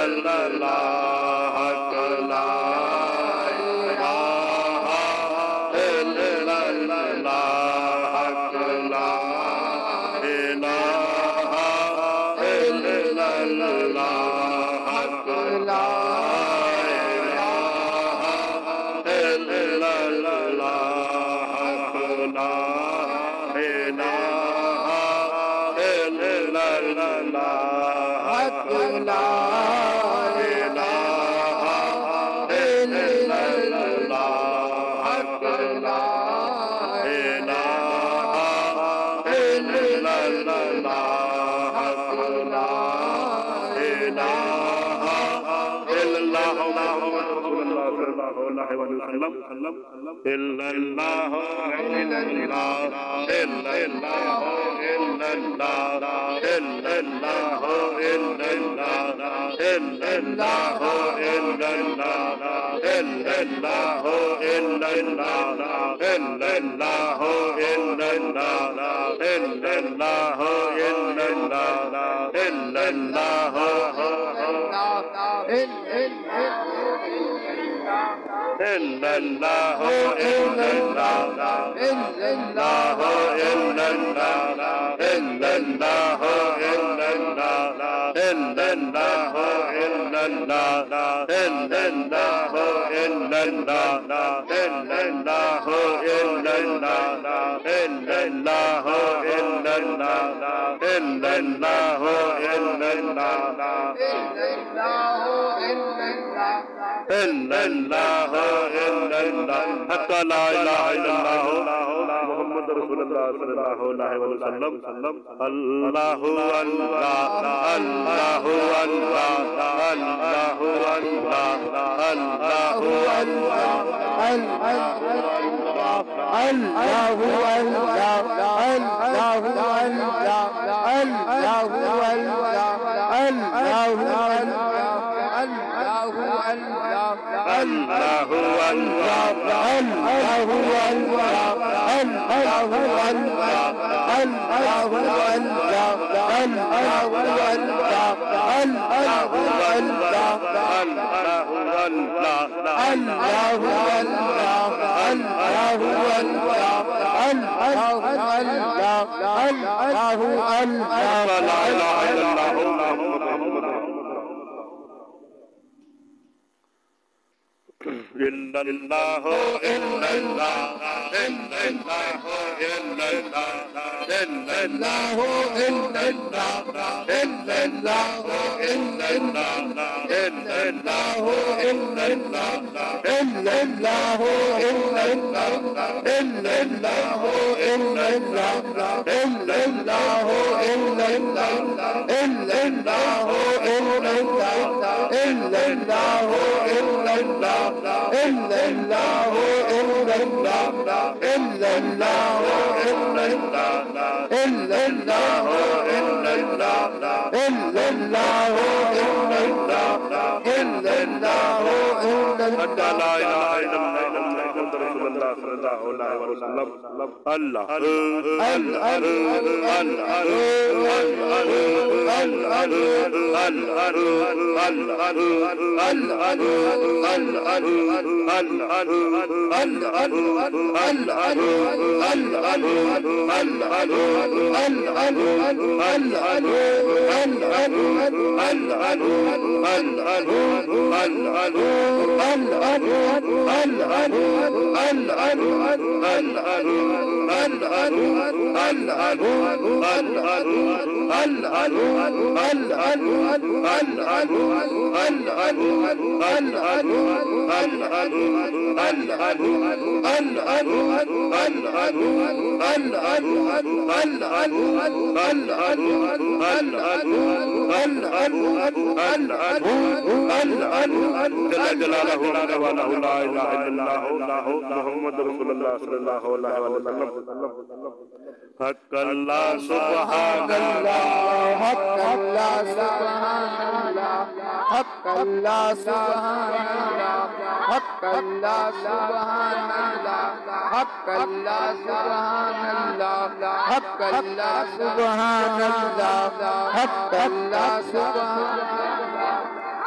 illallah, haq la ilaha illallah, haq la ilaha illallah, haq la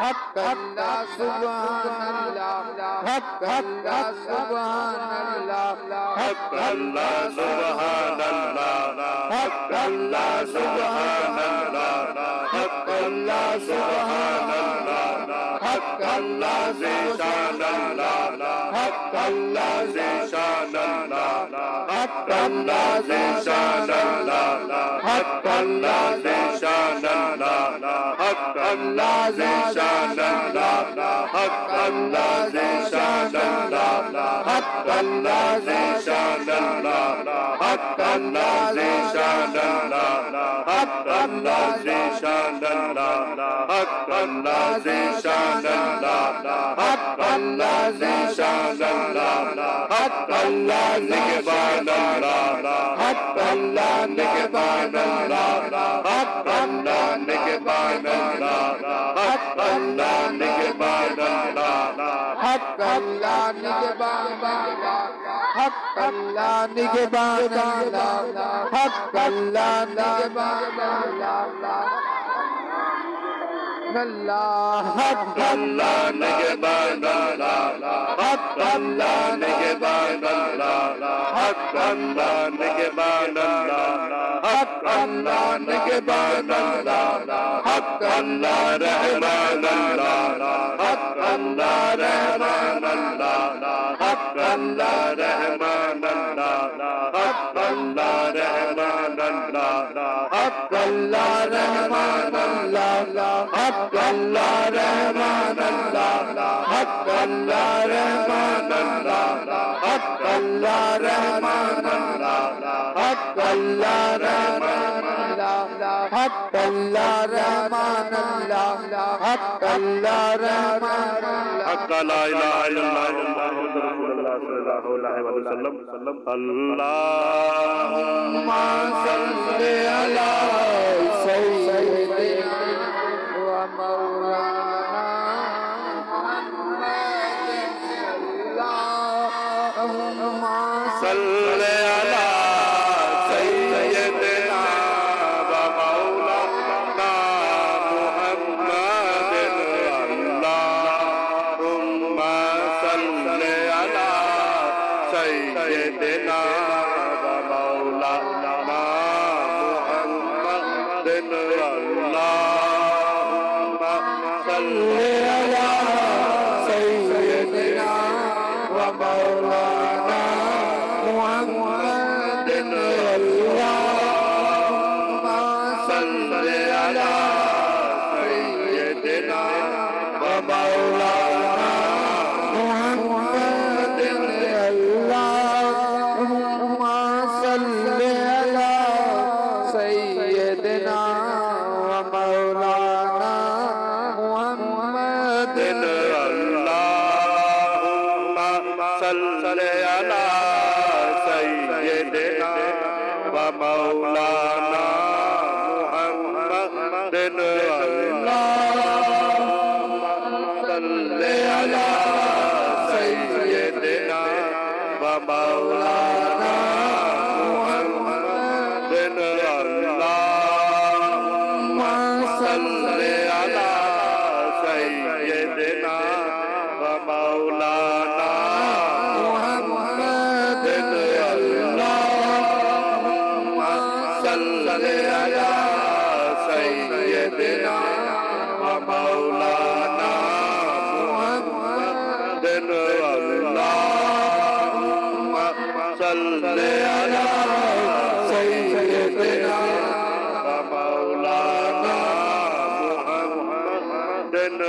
हक अल्लाह सुभान अल्लाह हक अल्लाह सुभान अल्लाह हक अल्लाह सुभान अल्लाह हक अल्लाह सुभान अल्लाह हक अल्लाह सुभान अल्लाह हक अल्लाह ज़ीशान अल्लाह हक अल्लाह ज़ीशान अल्लाह हक अल्लाह ज़ीशान अल्लाह हक अल्लाह ज़ीशान अल्लाह हक अल्लाह ज़ीशान अल्लाह हक अल्लाह ज़ीशान अल्लाह हक अल्लाह ज़ीशान अल्लाह हक अल्लाह ज़ीशान अल्लाह हक अल्लाह ज़ीशान अल्लाह हक अल्लाह ज़ीशान अल्लाह हक अल्लाह ज़ीशान अल्लाह हक अल्लाह निगहबान अल्लाह हक अल्लाह निगहबान अल्लाह हक अल्लाह निगहबान अल्लाह हक अल्लाह निगहबान अल्लाह हक अल्लाह निगहबान अल्लाह हक अल्लाह निगहबान अल्लाह हक अल्लाह निगहबान अल्लाह हक अल्लाह निगहबान अल्लाह हक अल्लाह निगहबान अल्लाह हक अल्लाह निगहबान अल्लाह हक अल्लाह निगहबान अल्लाह हक अल्लाह रहमान अल्लाह हक अल्लाह रहमान अल्लाह हक अल्लाह रहमान अल्लाह हक अल्लाह रहमान अल्लाह हक अल्लाह रहमान अल्लाह हक अल्लाह रहमान अल्लाह हक अल्लाह रहमान अल्लाह हक अल्लाह रहमान अल्लाह हक अल्लाह रहमान अल्लाह हक अल्लाह रहमान अल्लाह हक अल्लाह रहमान अल्लाह ला इलाहा इल्लल्लाह मुहम्मदुर रसूलुल्लाह सल्लल्लाहु अलैहि वसल्लम अल्लाहुम्मा सल्ली अला सय्यिदिना व मौलाना अल्लाहुम्मा सल्ली अला सय्यिदिना व मौलाना मुहम्मदिन अल्लाहुम्मा सल्ली अला सय्यिदिना व मौलाना मुहम्मदिन अल्लाहुम्मा सल्ली अला सय्यिदिना व मौलाना मुहम्मदिन अल्लाहुम्मा सल्ली अला सय्यिदिना व मौलाना मुहम्मदिन अल्लाहुम्मा सल्ली अला सय्यिदिना व मौलाना मुहम्मदिन अल्लाहुम्मा सल्ली अला सय्यिदिना व मौलाना मुहम्मदिन अल्लाहुम्मा सल्ली अला सय्यिदिना व मौलाना मुहम्मदिन अल्लाहुम्मा सल्ली अला सय्यिदिना व मौलाना मुहम्मदिन अल्लाहुम्मा सल्ली अला सय्यिदिना व मौलाना मुहम्मदिन अल्लाहुम्मा सल्ली अला सय्यिदिना व मौलाना मुहम्मदिन